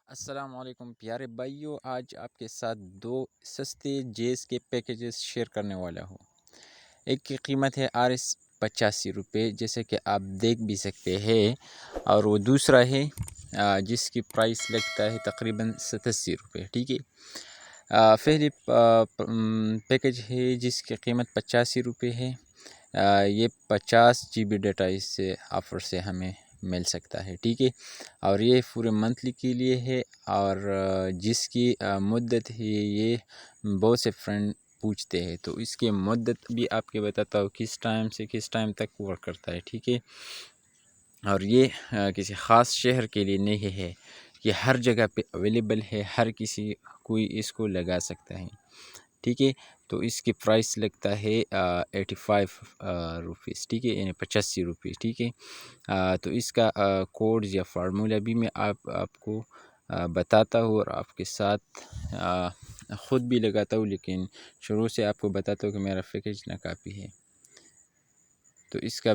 السلام علیکم پیارے بھائیو، آج آپ کے ساتھ دو سستے جیز کے پیکیجز شیئر کرنے والا ہوں۔ ایک کی قیمت ہے روپے جیسے کہ آپ دیکھ بھی سکتے ہیں، اور وہ دوسرا ہے جس کی پرائس لگتا ہے تقریباً 87 روپے۔ ٹھیک ہے، پہلی پیکیج ہے جس کی قیمت 85 روپے ہے۔ یہ 50 GB ڈیٹا اس سے آفر سے ہمیں مل سکتا ہے۔ ٹھیک ہے، اور یہ پورے منتھلی کے لیے ہے، اور جس کی مدت ہے یہ بہت سے فرینڈ پوچھتے ہیں، تو اس کی مدت بھی آپ کے بتاتا ہوں کس ٹائم سے کس ٹائم تک ورک کرتا ہے۔ ٹھیک ہے، اور یہ کسی خاص شہر کے لیے نہیں ہے، یہ ہر جگہ پہ اویلیبل ہے، ہر کسی کوئی اس کو لگا سکتا ہے۔ ٹھیک ہے، تو اس کی پرائس لگتا ہے 85 روپیز۔ ٹھیک ہے، یعنی 85 روپیز۔ ٹھیک ہے، تو اس کا کوڈ یا فارمولا بھی میں آپ کو بتاتا ہوں، اور آپ کے ساتھ خود بھی لگاتا ہوں، لیکن شروع سے آپ کو بتاتا ہوں کہ میرا پیکیج ناکافی ہے۔ تو اس کا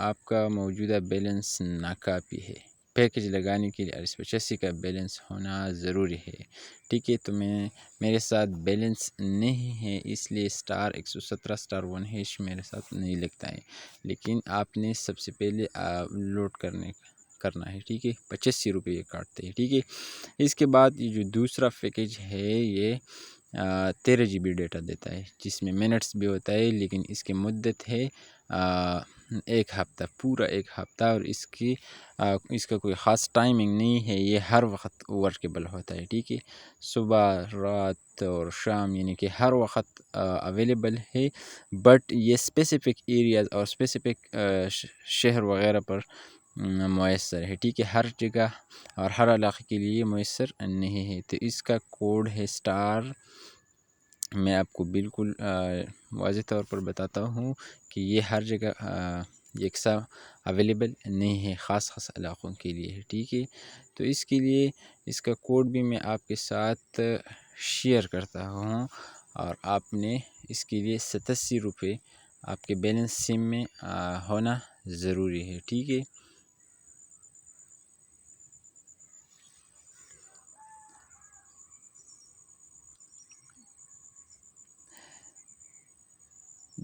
آپ کا موجودہ بیلنس ناکافی ہے، پیکیج لگانے کے لیے 85 کا بیلنس ہونا ضروری ہے۔ ٹھیک ہے، تو میرے ساتھ بیلنس نہیں ہے، اس لیے *117*1# میرے ساتھ نہیں لگتا ہے، لیکن آپ نے سب سے پہلے لوڈ کرنا ہے۔ ٹھیک ہے، 85 روپے یہ کاٹتے ہیں۔ ٹھیک ہے، اس کے بعد یہ جو دوسرا پیکیج ہے یہ 13 GB ڈیٹا دیتا ہے، جس میں منٹس بھی ہوتا ہے، لیکن اس کی مدت ہے 1 ہفتہ، پورا 1 ہفتہ، اور اس کا کوئی خاص ٹائمنگ نہیں ہے، یہ ہر وقت ورکیبل ہوتا ہے۔ ٹھیک ہے، صبح، رات اور شام، یعنی کہ ہر وقت اویلیبل ہے، بٹ یہ اسپیسیفک ایریاز اور اسپیسیفک شہر وغیرہ پر میسر ہے۔ ٹھیک ہے، ہر جگہ اور ہر علاقے کے لیے میسر نہیں ہے۔ تو اس کا کوڈ ہے میں آپ کو بالکل واضح طور پر بتاتا ہوں کہ یہ ہر جگہ یکساں اویلیبل نہیں ہے، خاص علاقوں کے لیے ہے۔ ٹھیک ہے، تو اس کے لیے اس کا کوڈ بھی میں آپ کے ساتھ شیئر کرتا ہوں، اور آپ نے اس کے لیے 87 روپے آپ کے بیلنس سم میں ہونا ضروری ہے۔ ٹھیک ہے،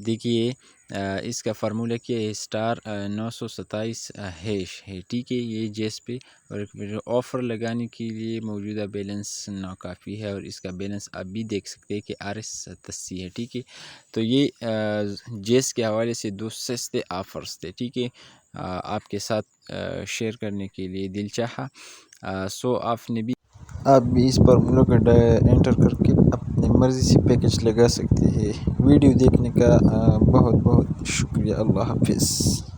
دیکھیے اس کا فارمولا کیا ہے، *927# ہے۔ ٹھیک ہے، یہ جیس پہ اور آفر لگانے کے لیے موجودہ بیلنس ناکافی ہے، اور اس کا بیلنس آپ بھی دیکھ سکتے ہیں کہ 87 ہے۔ ٹھیک ہے، تو یہ جیس کے حوالے سے دو سستے آفرز تھے۔ ٹھیک ہے، آپ کے ساتھ شیئر کرنے کے لیے دل چاہا، آپ بھی اس فارمولا کا انٹر کر کے اپنی مرضی سے پیکیج لگا سکتے ہیں۔ ویڈیو دیکھنے کا بہت بہت شکریہ۔ اللہ حافظ۔